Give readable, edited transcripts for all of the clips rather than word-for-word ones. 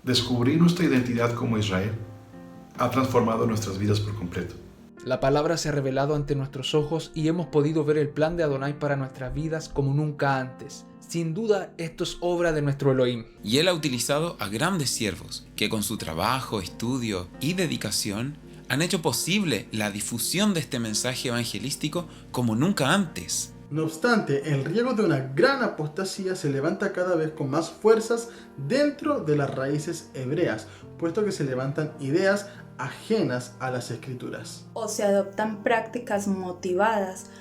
Descubrir nuestra identidad como Israel ha transformado nuestras vidas por completo. La palabra se ha revelado ante nuestros ojos y hemos podido ver el plan de Adonai para nuestras vidas como nunca antes. Sin duda, esto es obra de nuestro Elohim. Y Él ha utilizado a grandes siervos que con su trabajo, estudio y dedicación han hecho posible la difusión de este mensaje evangelístico como nunca antes. No obstante, el riesgo de una gran apostasía se levanta cada vez con más fuerzas dentro de las raíces hebreas, puesto que se levantan ideas ajenas a las escrituras. O se adoptan prácticas motivadas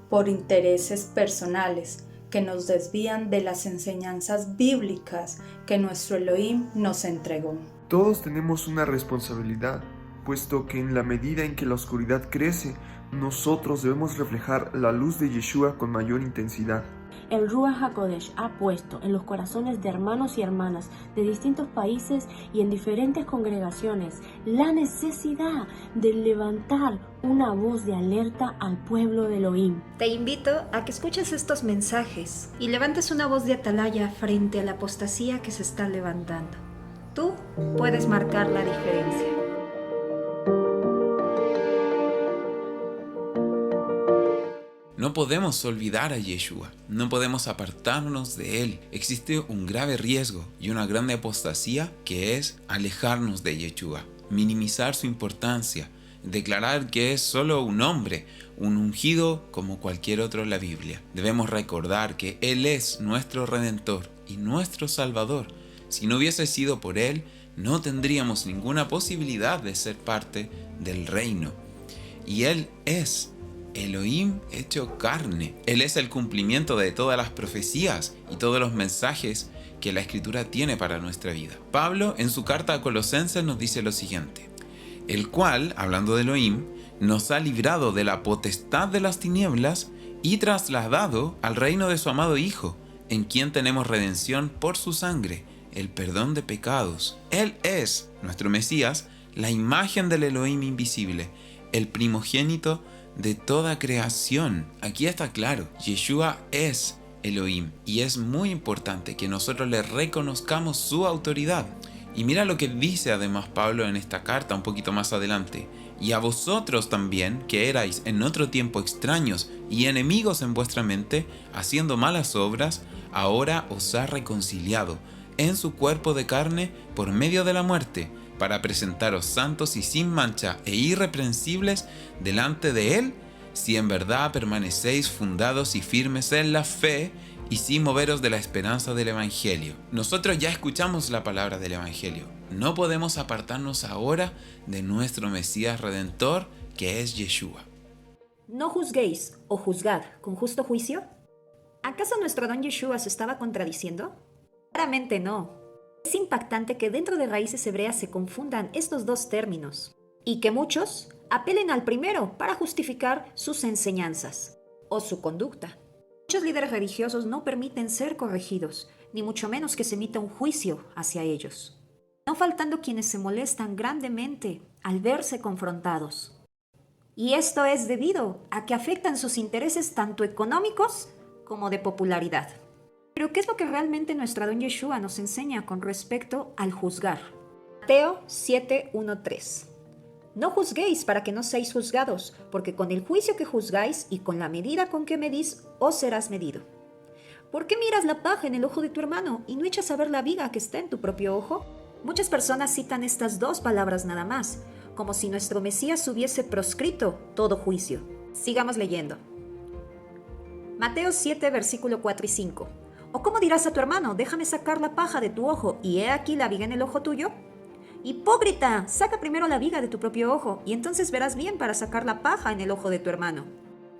por intereses personales que nos desvían de las enseñanzas bíblicas que nuestro Elohim nos entregó. Todos tenemos una responsabilidad, puesto que en la medida en que la oscuridad crece, nosotros debemos reflejar la luz de Yeshua con mayor intensidad. El Ruach HaKodesh ha puesto en los corazones de hermanos y hermanas de distintos países y en diferentes congregaciones la necesidad de levantar una voz de alerta al pueblo de Elohim. Te invito a que escuches estos mensajes y levantes una voz de atalaya frente a la apostasía que se está levantando. Tú puedes marcar la diferencia. No podemos olvidar a Yeshua, no podemos apartarnos de Él. Existe un grave riesgo y una grande apostasía que es alejarnos de Yeshua, minimizar su importancia, declarar que es solo un hombre, un ungido como cualquier otro en la Biblia. Debemos recordar que Él es nuestro Redentor y nuestro Salvador. Si no hubiese sido por Él, no tendríamos ninguna posibilidad de ser parte del reino. Y Él es Elohim hecho carne. Él es el cumplimiento de todas las profecías y todos los mensajes que la Escritura tiene para nuestra vida. Pablo, en su carta a Colosenses, nos dice lo siguiente: el cual, hablando de Elohim, nos ha librado de la potestad de las tinieblas y trasladado al reino de su amado Hijo, en quien tenemos redención por su sangre, el perdón de pecados. Él es, nuestro Mesías, la imagen del Elohim invisible, el primogénito de toda creación. Aquí está claro, Yeshua es Elohim y es muy importante que nosotros le reconozcamos su autoridad. Y mira lo que dice además Pablo en esta carta un poquito más adelante: y a vosotros también, que erais en otro tiempo extraños y enemigos en vuestra mente, haciendo malas obras, ahora os ha reconciliado en su cuerpo de carne por medio de la muerte, para presentaros santos y sin mancha e irreprensibles delante de Él, si en verdad permanecéis fundados y firmes en la fe y sin moveros de la esperanza del Evangelio. Nosotros ya escuchamos la palabra del Evangelio. No podemos apartarnos ahora de nuestro Mesías Redentor, que es Yeshua. No juzguéis o juzgad con justo juicio. ¿Acaso nuestro don Yeshua se estaba contradiciendo? Claramente no. Es impactante que dentro de raíces hebreas se confundan estos dos términos y que muchos apelen al primero para justificar sus enseñanzas o su conducta. Muchos líderes religiosos no permiten ser corregidos, ni mucho menos que se emita un juicio hacia ellos, no faltando quienes se molestan grandemente al verse confrontados. Y esto es debido a que afectan sus intereses tanto económicos como de popularidad. Pero ¿qué es lo que realmente nuestro Adón Yeshua nos enseña con respecto al juzgar? Mateo 7:1-3. No juzguéis para que no seáis juzgados, porque con el juicio que juzgáis y con la medida con que medís, os serás medido. ¿Por qué miras la paja en el ojo de tu hermano y no echas a ver la viga que está en tu propio ojo? Muchas personas citan estas dos palabras nada más, como si nuestro Mesías hubiese proscrito todo juicio. Sigamos leyendo. Mateo 7, versículo 4 y 5. ¿O cómo dirás a tu hermano, déjame sacar la paja de tu ojo y he aquí la viga en el ojo tuyo? Hipócrita, saca primero la viga de tu propio ojo y entonces verás bien para sacar la paja en el ojo de tu hermano.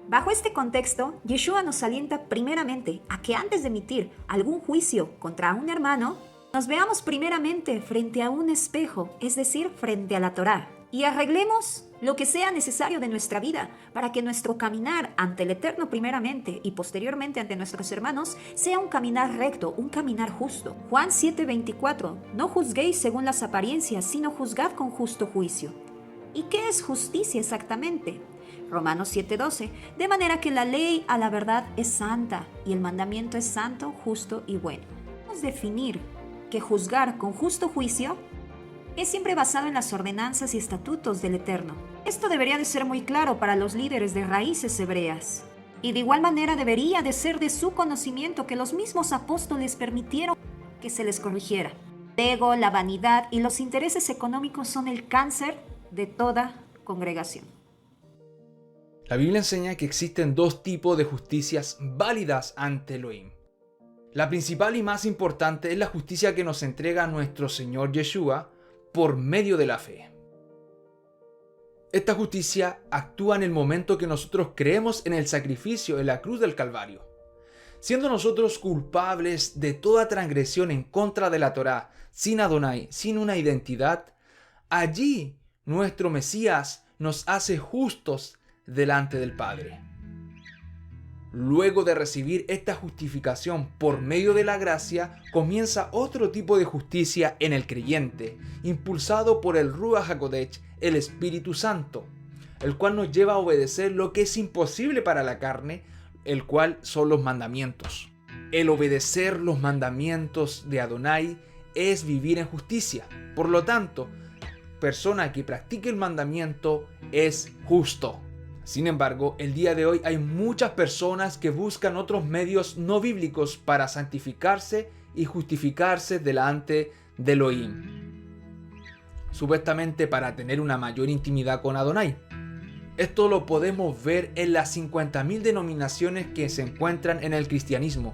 Bajo este contexto, Yeshua nos alienta primeramente a que antes de emitir algún juicio contra un hermano, nos veamos primeramente frente a un espejo, es decir, frente a la Torá, y arreglemos lo que sea necesario de nuestra vida para que nuestro caminar ante el Eterno primeramente y posteriormente ante nuestros hermanos sea un caminar recto, un caminar justo. Juan 7:24. No juzguéis según las apariencias, sino juzgad con justo juicio. ¿Y qué es justicia exactamente? Romanos 7:12. De manera que la ley a la verdad es santa y el mandamiento es santo, justo y bueno. Podemos definir que juzgar con justo juicio es siempre basado en las ordenanzas y estatutos del Eterno. Esto debería de ser muy claro para los líderes de raíces hebreas. Y de igual manera debería de ser de su conocimiento que los mismos apóstoles permitieron que se les corrigiera. El ego, la vanidad y los intereses económicos son el cáncer de toda congregación. La Biblia enseña que existen dos tipos de justicias válidas ante Elohim. La principal y más importante es la justicia que nos entrega nuestro Señor Yeshua por medio de la fe. Esta justicia actúa en el momento que nosotros creemos en el sacrificio en la cruz del Calvario. Siendo nosotros culpables de toda transgresión en contra de la Torá, sin Adonai, sin una identidad, allí nuestro Mesías nos hace justos delante del Padre. Luego de recibir esta justificación por medio de la gracia, comienza otro tipo de justicia en el creyente, impulsado por el Ruach HaKodesh, el Espíritu Santo, el cual nos lleva a obedecer lo que es imposible para la carne, el cual son los mandamientos. El obedecer los mandamientos de Adonai es vivir en justicia. Por lo tanto, persona que practique el mandamiento es justo. Sin embargo, el día de hoy hay muchas personas que buscan otros medios no bíblicos para santificarse y justificarse delante de Elohim, supuestamente para tener una mayor intimidad con Adonai. Esto lo podemos ver en las 50.000 denominaciones que se encuentran en el cristianismo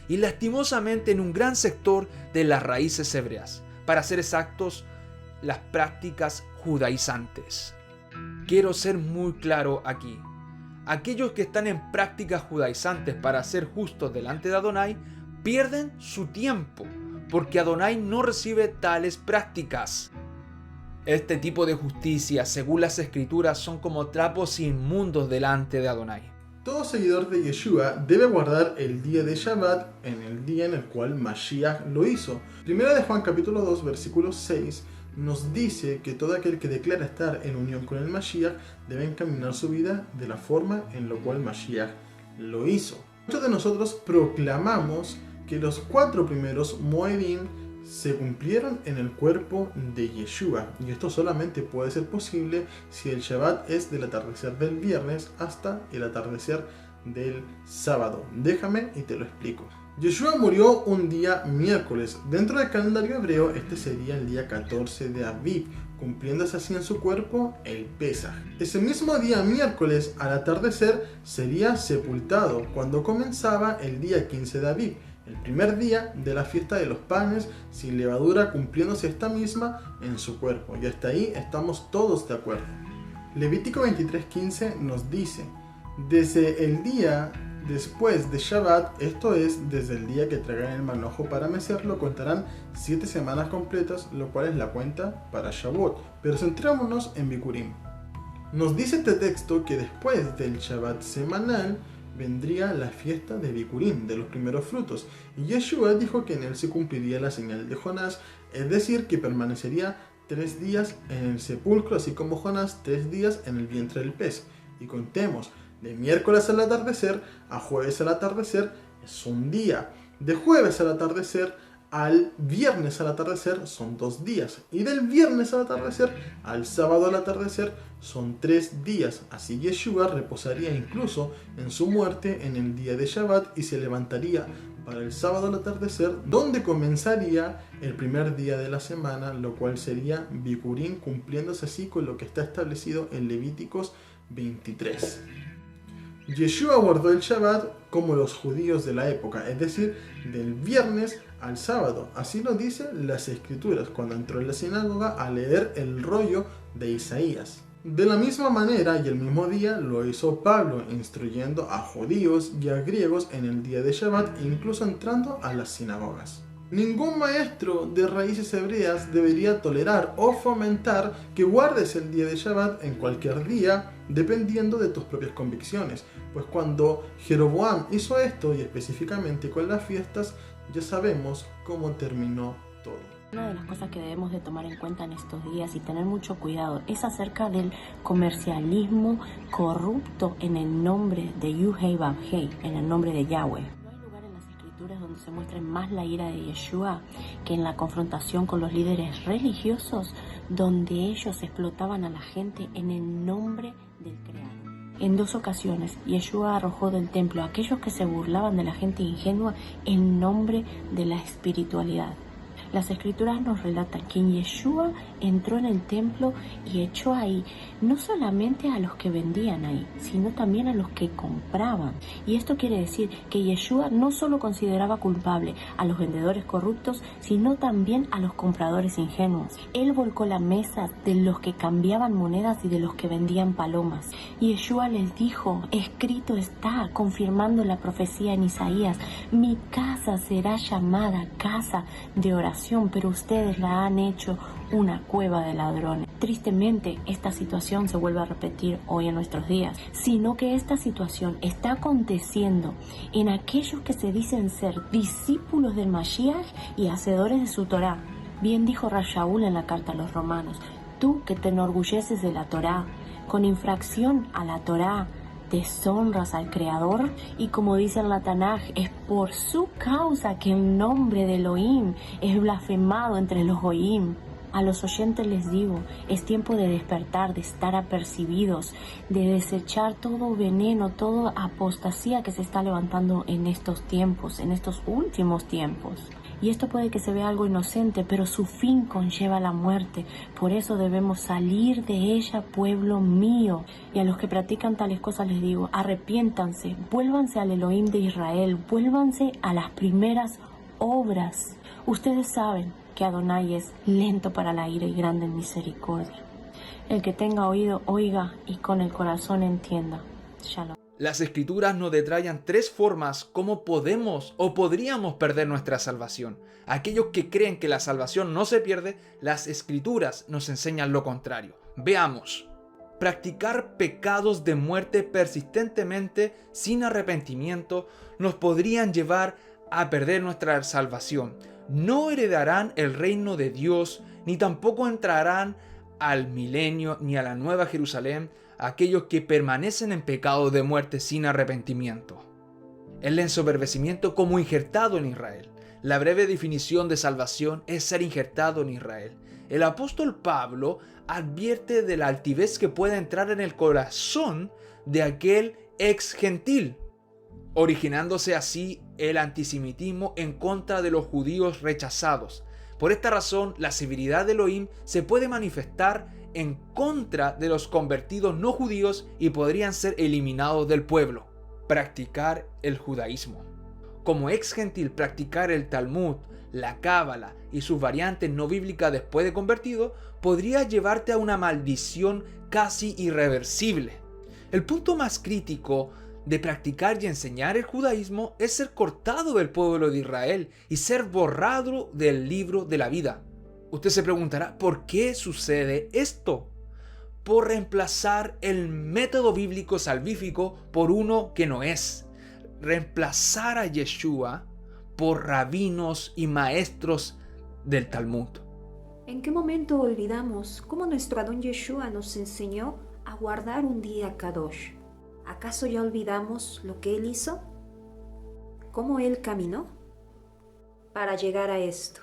y lastimosamente en un gran sector de las raíces hebreas, para ser exactos, las prácticas judaizantes. Quiero ser muy claro aquí. Aquellos que están en prácticas judaizantes para ser justos delante de Adonai pierden su tiempo, porque Adonai no recibe tales prácticas. Este tipo de justicia, según las escrituras, son como trapos inmundos delante de Adonai. Todo seguidor de Yeshua debe guardar el día de Shabbat en el día en el cual Mashiach lo hizo. Primera de Juan capítulo 2 versículo 6 nos dice que todo aquel que declara estar en unión con el Mashiach debe encaminar su vida de la forma en la cual Mashiach lo hizo. Muchos de nosotros proclamamos que los 4 primeros Moedim se cumplieron en el cuerpo de Yeshua, y esto solamente puede ser posible si el Shabbat es del atardecer del viernes hasta el atardecer del sábado. Déjame y te lo explico. Yeshua murió un día miércoles. Dentro del calendario hebreo, este sería el día 14 de Aviv, cumpliéndose así en su cuerpo el Pesaj. Ese mismo día miércoles, al atardecer, sería sepultado, cuando comenzaba el día 15 de Aviv, el primer día de la fiesta de los panes sin levadura, cumpliéndose esta misma en su cuerpo. Y hasta ahí estamos todos de acuerdo. Levítico 23:15 nos dice: desde el día después de Shabbat, esto es, desde el día que traigan el manojo para mecerlo, contarán 7 semanas completas, lo cual es la cuenta para Shavuot. Pero centrémonos en Bikurim. Nos dice este texto que después del Shabbat semanal vendría la fiesta de Bikurim, de los primeros frutos, y Yeshua dijo que en él se cumpliría la señal de Jonás, es decir, que permanecería 3 días en el sepulcro, así como Jonás 3 días en el vientre del pez. Y contemos, de miércoles al atardecer a jueves al atardecer es un día, de jueves al atardecer al viernes al atardecer son 2 días, y del viernes al atardecer al sábado al atardecer son 3 días. Así Yeshua reposaría incluso en su muerte en el día de Shabbat y se levantaría para el sábado al atardecer, donde comenzaría el primer día de la semana, lo cual sería Bikurim, cumpliéndose así con lo que está establecido en Levíticos 23. Yeshua guardó el Shabbat como los judíos de la época, es decir, del viernes al sábado. Así lo dicen las escrituras cuando entró en la sinagoga a leer el rollo de Isaías. De la misma manera y el mismo día lo hizo Pablo, instruyendo a judíos y a griegos en el día de Shabbat, incluso entrando a las sinagogas. Ningún maestro de raíces hebreas debería tolerar o fomentar que guardes el día de Shabbat en cualquier día, dependiendo de tus propias convicciones, pues cuando Jeroboam hizo esto, y específicamente con las fiestas, ya sabemos cómo terminó todo. Una de las cosas que debemos de tomar en cuenta en estos días y tener mucho cuidado es acerca del comercialismo corrupto en el nombre de Yuhei Babhei, en el nombre de Yahweh. No hay lugar en las escrituras escrituras donde se muestre más la ira de Yeshua que en la confrontación con los líderes religiosos, donde ellos explotaban a la gente en el nombre del Creador. En 2 ocasiones, Yeshua arrojó del templo a aquellos que se burlaban de la gente ingenua en nombre de la espiritualidad. Las escrituras nos relatan que Yeshua entró en el templo y echó ahí no solamente a los que vendían ahí, sino también a los que compraban. Y esto quiere decir que Yeshua no solo consideraba culpable a los vendedores corruptos, sino también a los compradores ingenuos. Él volcó la mesa de los que cambiaban monedas y de los que vendían palomas. Y Yeshua les dijo, escrito está, confirmando la profecía en Isaías, mi casa será llamada casa de oración, pero ustedes la han hecho una cueva de ladrones. Tristemente, esta situación se vuelve a repetir hoy en nuestros días, sino que esta situación está aconteciendo en aquellos que se dicen ser discípulos del Mashiach y hacedores de su Torá. Bien dijo Rashaúl en la carta a los romanos, tú que te enorgulleces de la Torá, con infracción a la Torá, deshonras al Creador, y como dice en la Tanaj, es por su causa que el nombre de Elohim es blasfemado entre los Goyim. A los oyentes les digo, es tiempo de despertar, de estar apercibidos, de desechar todo veneno, toda apostasía que se está levantando en estos tiempos, en estos últimos tiempos. Y esto puede que se vea algo inocente, pero su fin conlleva la muerte. Por eso debemos salir de ella, pueblo mío. Y a los que practican tales cosas les digo, arrepiéntanse, vuélvanse al Elohim de Israel, vuélvanse a las primeras obras. Ustedes saben que Adonai es lento para la ira y grande en misericordia. El que tenga oído, oiga, y con el corazón entienda. Shalom. Las escrituras nos detallan 3 formas cómo podemos o podríamos perder nuestra salvación. Aquellos que creen que la salvación no se pierde, las escrituras nos enseñan lo contrario. Veamos. Practicar pecados de muerte persistentemente sin arrepentimiento nos podrían llevar a perder nuestra salvación. No heredarán el reino de Dios, ni tampoco entrarán al milenio ni a la nueva Jerusalén aquellos que permanecen en pecado de muerte sin arrepentimiento. El ensoberbecimiento como injertado en Israel. La breve definición de salvación es ser injertado en Israel. El apóstol Pablo advierte de la altivez que puede entrar en el corazón de aquel ex gentil, originándose así el antisemitismo en contra de los judíos rechazados. Por esta razón, la severidad de Elohim se puede manifestar en contra de los convertidos no judíos y podrían ser eliminados del pueblo. Practicar el judaísmo. Como ex gentil, practicar el Talmud, la Cábala y sus variantes no bíblicas después de convertido podría llevarte a una maldición casi irreversible. El punto más crítico de practicar y enseñar el judaísmo es ser cortado del pueblo de Israel y ser borrado del libro de la vida. Usted se preguntará, ¿por qué sucede esto? Por reemplazar el método bíblico salvífico por uno que no es. Reemplazar a Yeshua por rabinos y maestros del Talmud. ¿En qué momento olvidamos cómo nuestro Adón Yeshua nos enseñó a guardar un día Kadosh? ¿Acaso ya olvidamos lo que Él hizo? ¿Cómo Él caminó para llegar a esto?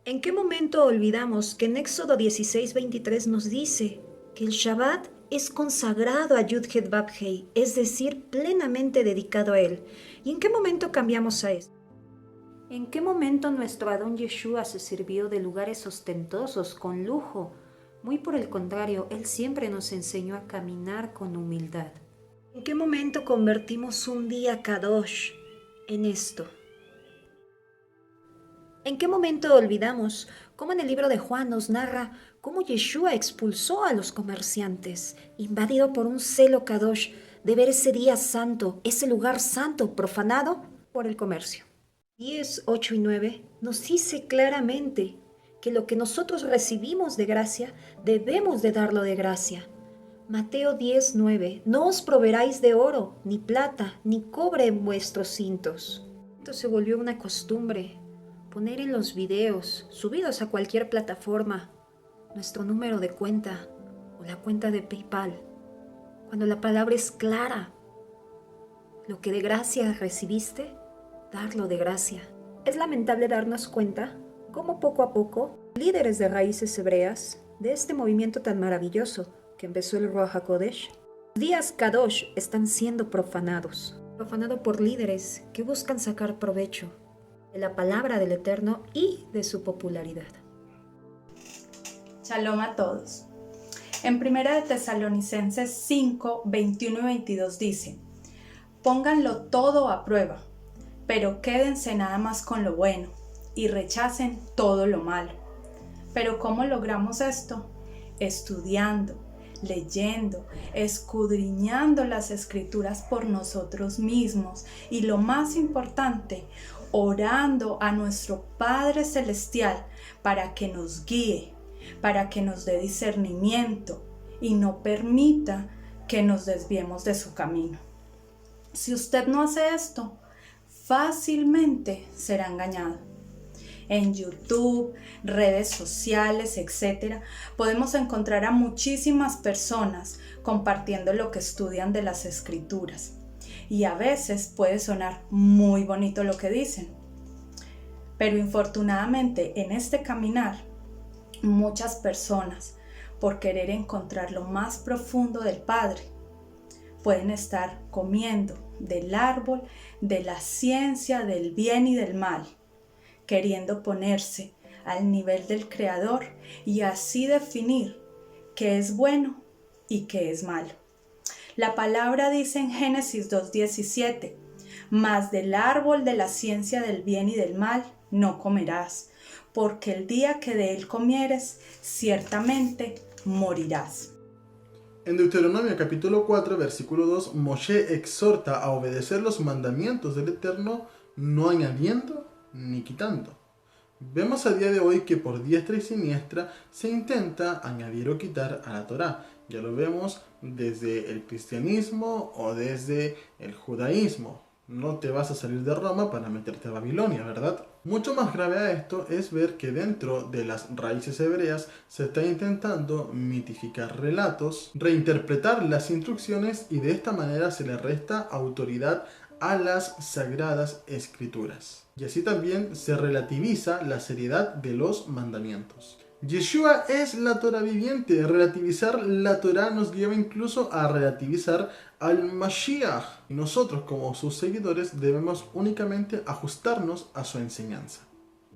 ¿En qué momento olvidamos que en Éxodo 16:23 nos dice que el Shabbat es consagrado a Yud-Het Vav-Hei, es decir, plenamente dedicado a Él? ¿Y en qué momento cambiamos a esto? ¿En qué momento nuestro Adón Yeshua se sirvió de lugares ostentosos, con lujo? Muy por el contrario, Él siempre nos enseñó a caminar con humildad. ¿En qué momento convertimos un día Kadosh en esto? ¿En qué momento olvidamos cómo en el libro de Juan nos narra cómo Yeshua expulsó a los comerciantes, invadido por un celo Kadosh de ver ese día santo, ese lugar santo profanado por el comercio? 10, 8 y 9 nos dice claramente que lo que nosotros recibimos de gracia, debemos de darlo de gracia. Mateo 10, 9, no os proveeráis de oro, ni plata, ni cobre en vuestros cintos. Esto se volvió una costumbre, poner en los videos, subidos a cualquier plataforma, nuestro número de cuenta o la cuenta de PayPal, cuando la palabra es clara. Lo que de gracia recibiste, darlo de gracia. Es lamentable darnos cuenta cómo poco a poco líderes de raíces hebreas de este movimiento tan maravilloso que empezó el Ruach HaKodesh, los días Kadosh están siendo profanados por líderes que buscan sacar provecho de la palabra del Eterno y de su popularidad. Shalom a todos. En 1 de Tesalonicenses 5, 21 y 22 dice: pónganlo todo a prueba, pero quédense nada más con lo bueno y rechacen todo lo malo. Pero ¿cómo logramos esto? Estudiando, leyendo, escudriñando las escrituras por nosotros mismos y, lo más importante, orando a nuestro Padre Celestial para que nos guíe, para que nos dé discernimiento y no permita que nos desviemos de su camino. Si usted no hace esto, fácilmente será engañado. En YouTube, redes sociales, etc., podemos encontrar a muchísimas personas compartiendo lo que estudian de las escrituras. Y a veces puede sonar muy bonito lo que dicen. Pero infortunadamente en este caminar, muchas personas, por querer encontrar lo más profundo del Padre, pueden estar comiendo del árbol de la ciencia del bien y del mal, queriendo ponerse al nivel del Creador y así definir qué es bueno y qué es malo. La palabra dice en Génesis 2:17: mas del árbol de la ciencia del bien y del mal no comerás, porque el día que de él comieres, ciertamente morirás. En Deuteronomio capítulo 4, versículo 2, Moshe exhorta a obedecer los mandamientos del Eterno, no añadiendo ni quitando. Vemos a día de hoy que por diestra y siniestra se intenta añadir o quitar a la Torá. Ya lo vemos desde el cristianismo o desde el judaísmo. No te vas a salir de Roma para meterte a Babilonia, ¿verdad? Mucho más grave a esto es ver que dentro de las raíces hebreas se está intentando mitificar relatos, reinterpretar las instrucciones y de esta manera se le resta autoridad a las sagradas escrituras. Y así también se relativiza la seriedad de los mandamientos. Yeshua es la Torah viviente. Relativizar la Torah nos lleva incluso a relativizar al Mashiach. Y nosotros, como sus seguidores, debemos únicamente ajustarnos a su enseñanza.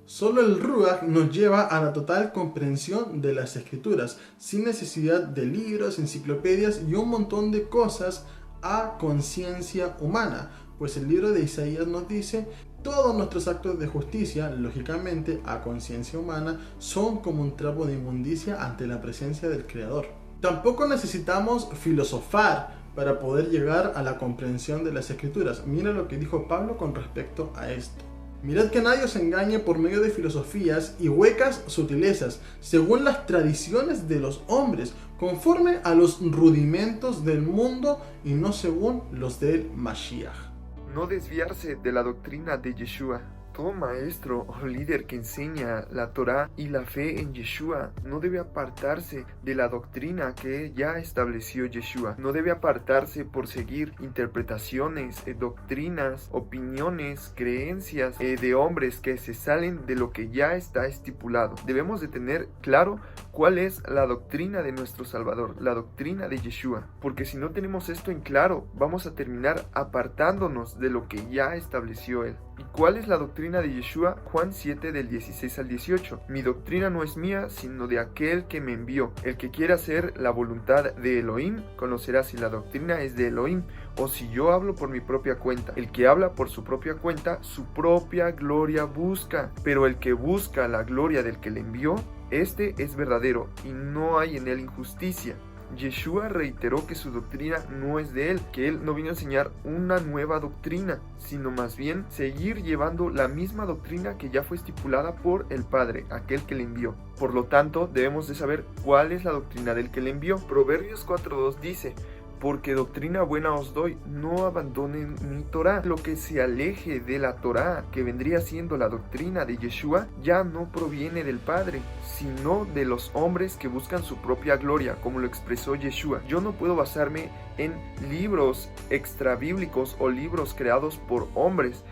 Solo el Ruach nos lleva a la total comprensión de las escrituras, sin necesidad de libros, enciclopedias y un montón de cosas a conciencia humana. Pues el libro de Isaías nos dice: todos nuestros actos de justicia, lógicamente a conciencia humana, son como un trapo de inmundicia ante la presencia del Creador. Tampoco necesitamos filosofar para poder llegar a la comprensión de las Escrituras. Mira lo que dijo Pablo con respecto a esto. Mirad que nadie os engañe por medio de filosofías y huecas sutilezas, según las tradiciones de los hombres, conforme a los rudimentos del mundo y no según los del Mashiach. No desviarse de la doctrina de Yeshua. Todo maestro o líder que enseña la Torá y la fe en Yeshua no debe apartarse de la doctrina que ya estableció Yeshua. No debe apartarse por seguir interpretaciones, doctrinas, opiniones, creencias de hombres que se salen de lo que ya está estipulado. Debemos de tener claro cuál es la doctrina de nuestro Salvador, la doctrina de Yeshua. Porque si no tenemos esto en claro, vamos a terminar apartándonos de lo que ya estableció Él. ¿Y cuál es la doctrina de Yeshua? Juan 7 del 16 al 18. Mi doctrina no es mía, sino de aquel que me envió. El que quiera hacer la voluntad de Elohim, conocerá si la doctrina es de Elohim o si yo hablo por mi propia cuenta. El que habla por su propia cuenta, su propia gloria busca. Pero el que busca la gloria del que le envió, este es verdadero y no hay en él injusticia. Yeshua reiteró que su doctrina no es de él, que él no vino a enseñar una nueva doctrina, sino más bien seguir llevando la misma doctrina que ya fue estipulada por el Padre, aquel que le envió. Por lo tanto, debemos de saber cuál es la doctrina del que le envió. Proverbios 4:2 dice: porque doctrina buena os doy, no abandonen mi Torá. Lo que se aleje de la Torá, que vendría siendo la doctrina de Yeshua, ya no proviene del Padre, sino de los hombres que buscan su propia gloria, como lo expresó Yeshua. Yo no puedo basarme en libros extrabíblicos o libros creados por hombres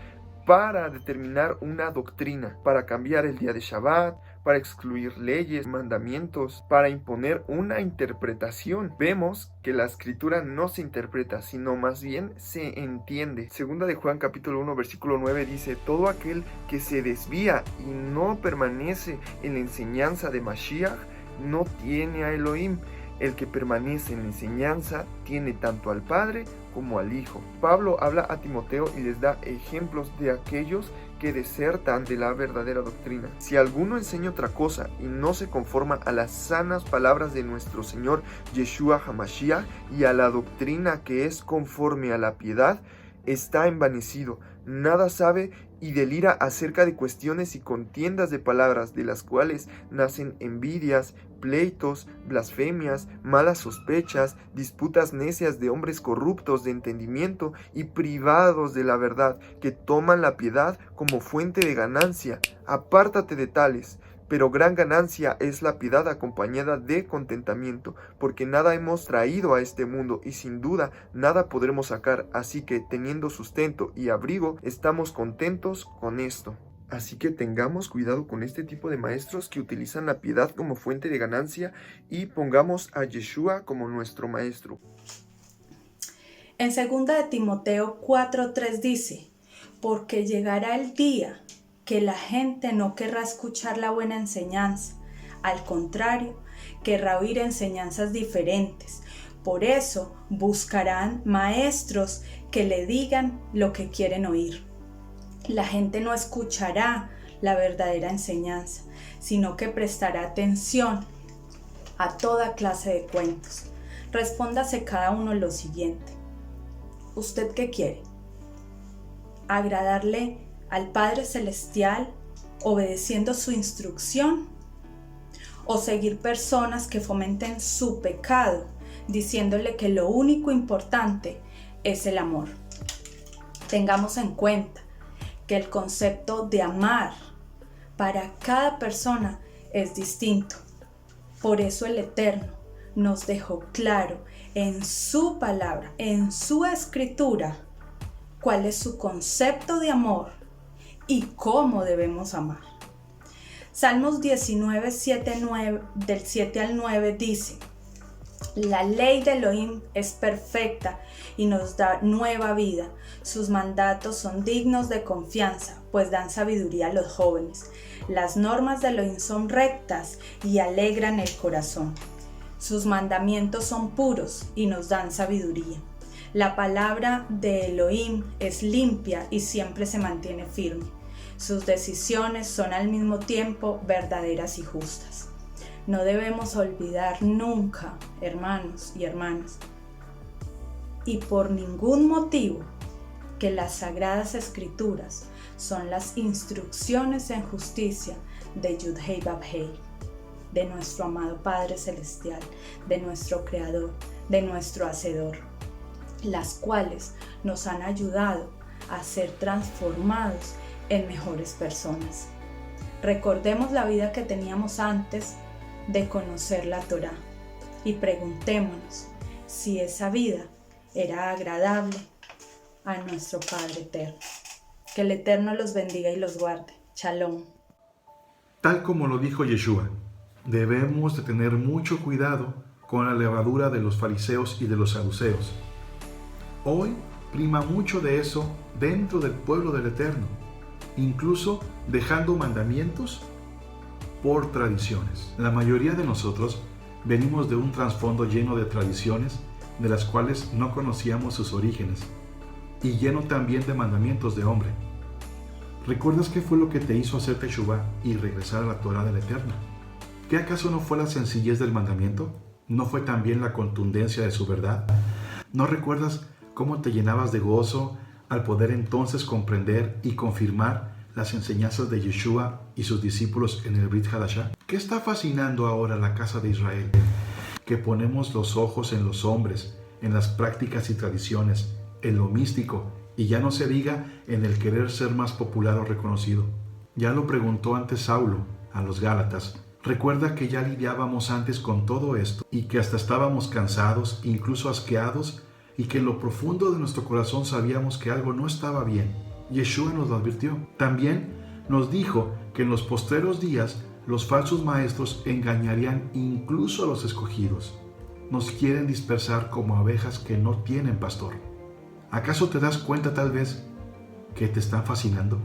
para determinar una doctrina, para cambiar el día de Shabbat, para excluir leyes, mandamientos, para imponer una interpretación. Vemos que la escritura no se interpreta, sino más bien se entiende. Segunda de Juan capítulo 1 versículo 9 dice: todo aquel que se desvía y no permanece en la enseñanza de Mashiach no tiene a Elohim. El que permanece en la enseñanza tiene tanto al Padre como al Hijo. Pablo habla a Timoteo y les da ejemplos de aquellos que desertan de la verdadera doctrina. Si alguno enseña otra cosa y no se conforma a las sanas palabras de nuestro Señor Yeshua HaMashiach y a la doctrina que es conforme a la piedad, está envanecido, nada sabe y delira acerca de cuestiones y contiendas de palabras, de las cuales nacen envidias, pleitos, blasfemias, malas sospechas, disputas necias de hombres corruptos de entendimiento y privados de la verdad, que toman la piedad como fuente de ganancia. Apártate de tales. Pero gran ganancia es la piedad acompañada de contentamiento, porque nada hemos traído a este mundo y sin duda nada podremos sacar, así que teniendo sustento y abrigo, estamos contentos con esto. Así que tengamos cuidado con este tipo de maestros que utilizan la piedad como fuente de ganancia y pongamos a Yeshua como nuestro maestro. En 2 de Timoteo 4:3 dice: porque llegará el día que la gente no querrá escuchar la buena enseñanza, al contrario, querrá oír enseñanzas diferentes. Por eso buscarán maestros que le digan lo que quieren oír. La gente no escuchará la verdadera enseñanza, sino que prestará atención a toda clase de cuentos. Respóndase cada uno lo siguiente: ¿usted qué quiere? ¿Agradarle al Padre Celestial obedeciendo su instrucción? ¿O seguir personas que fomenten su pecado, diciéndole que lo único importante es el amor? Tengamos en cuenta que el concepto de amar para cada persona es distinto. Por eso el Eterno nos dejó claro en su palabra, en su escritura, cuál es su concepto de amor y cómo debemos amar. Salmos 19, del 7 al 9 dice: la ley de Elohim es perfecta y nos da nueva vida. Sus mandatos son dignos de confianza, pues dan sabiduría a los jóvenes. Las normas de Elohim son rectas y alegran el corazón. Sus mandamientos son puros y nos dan sabiduría. La palabra de Elohim es limpia y siempre se mantiene firme. Sus decisiones son al mismo tiempo verdaderas y justas. No debemos olvidar nunca, hermanos y hermanas, y por ningún motivo, que las Sagradas Escrituras son las instrucciones en justicia de Yud-Hei Vav-Hei, de nuestro amado Padre Celestial, de nuestro Creador, de nuestro Hacedor, las cuales nos han ayudado a ser transformados en mejores personas. Recordemos la vida que teníamos antes de conocer la Torá y preguntémonos si esa vida era agradable a nuestro Padre Eterno. Que el Eterno los bendiga y los guarde. Shalom. Tal como lo dijo Yeshua, debemos de tener mucho cuidado con la levadura de los fariseos y de los saduceos. Hoy prima mucho de eso dentro del pueblo del Eterno, incluso dejando mandamientos por tradiciones. La mayoría de nosotros venimos de un trasfondo lleno de tradiciones de las cuales no conocíamos sus orígenes y lleno también de mandamientos de hombre. ¿Recuerdas qué fue lo que te hizo hacer teshuvá y regresar a la Torá del Eterno? ¿Qué acaso no fue la sencillez del mandamiento? ¿No fue también la contundencia de su verdad? ¿No recuerdas cómo te llenabas de gozo al poder entonces comprender y confirmar las enseñanzas de Yeshua y sus discípulos en el Brit Hadashah? ¿Qué está fascinando ahora a la casa de Israel? Que ponemos los ojos en los hombres, en las prácticas y tradiciones, en lo místico, y ya no se diga en el querer ser más popular o reconocido. Ya lo preguntó antes Saulo a los Gálatas. Recuerda que ya lidiábamos antes con todo esto y que hasta estábamos cansados, incluso asqueados, y que en lo profundo de nuestro corazón sabíamos que algo no estaba bien. Yeshua nos lo advirtió. También nos dijo que en los postreros días los falsos maestros engañarían incluso a los escogidos. Nos quieren dispersar como abejas que no tienen pastor. ¿Acaso te das cuenta tal vez que te están fascinando?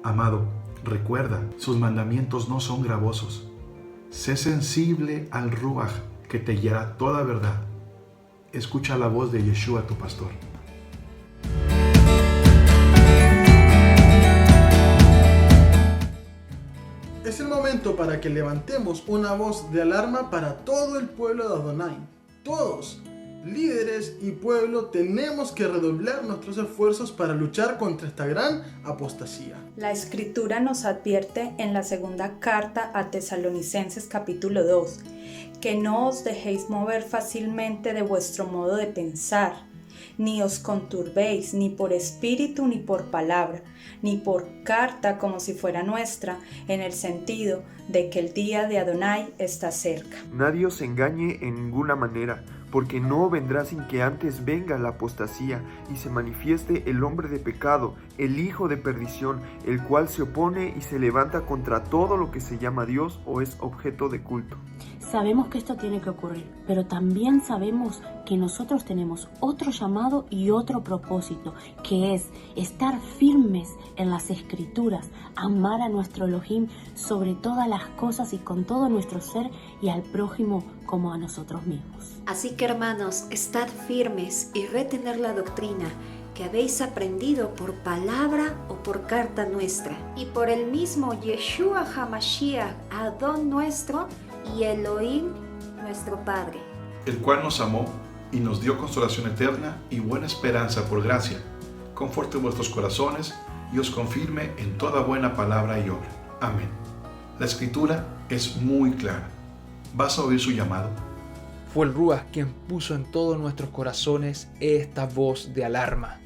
Amado, recuerda, sus mandamientos no son gravosos. Sé sensible al Ruach que te guiará toda verdad. Escucha la voz de Yeshua, tu pastor. Es el momento para que levantemos una voz de alarma para todo el pueblo de Adonai. Todos, líderes y pueblo, tenemos que redoblar nuestros esfuerzos para luchar contra esta gran apostasía. La Escritura nos advierte en la segunda carta a Tesalonicenses capítulo 2, que no os dejéis mover fácilmente de vuestro modo de pensar, ni os conturbéis ni por espíritu ni por palabra, ni por carta como si fuera nuestra, en el sentido de que el día de Adonai está cerca. Nadie os engañe en ninguna manera, porque no vendrá sin que antes venga la apostasía y se manifieste el hombre de pecado, el hijo de perdición, el cual se opone y se levanta contra todo lo que se llama Dios o es objeto de culto. Sabemos que esto tiene que ocurrir, pero también sabemos que nosotros tenemos otro llamado y otro propósito, que es estar firmes en las Escrituras, amar a nuestro Elohim sobre todas las cosas y con todo nuestro ser y al prójimo como a nosotros mismos. Así que hermanos, estad firmes y retener la doctrina que habéis aprendido por palabra o por carta nuestra, y por el mismo Yeshua HaMashiach, Adón nuestro, y Elohim nuestro Padre, el cual nos amó y nos dio consolación eterna y buena esperanza por gracia. Conforte vuestros corazones y os confirme en toda buena palabra y obra. Amén. La Escritura es muy clara. ¿Vas a oír su llamado? Fue el Ruach quien puso en todos nuestros corazones esta voz de alarma.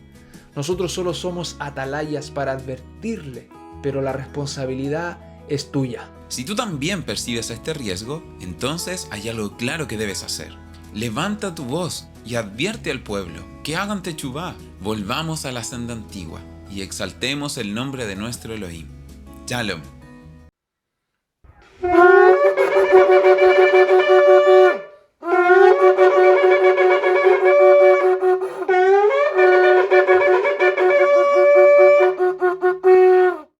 Nosotros solo somos atalayas para advertirle, pero la responsabilidad es tuya. Si tú también percibes este riesgo, entonces hay algo claro que debes hacer. Levanta tu voz y advierte al pueblo que hagan techubá, volvamos a la senda antigua y exaltemos el nombre de nuestro Elohim. Shalom.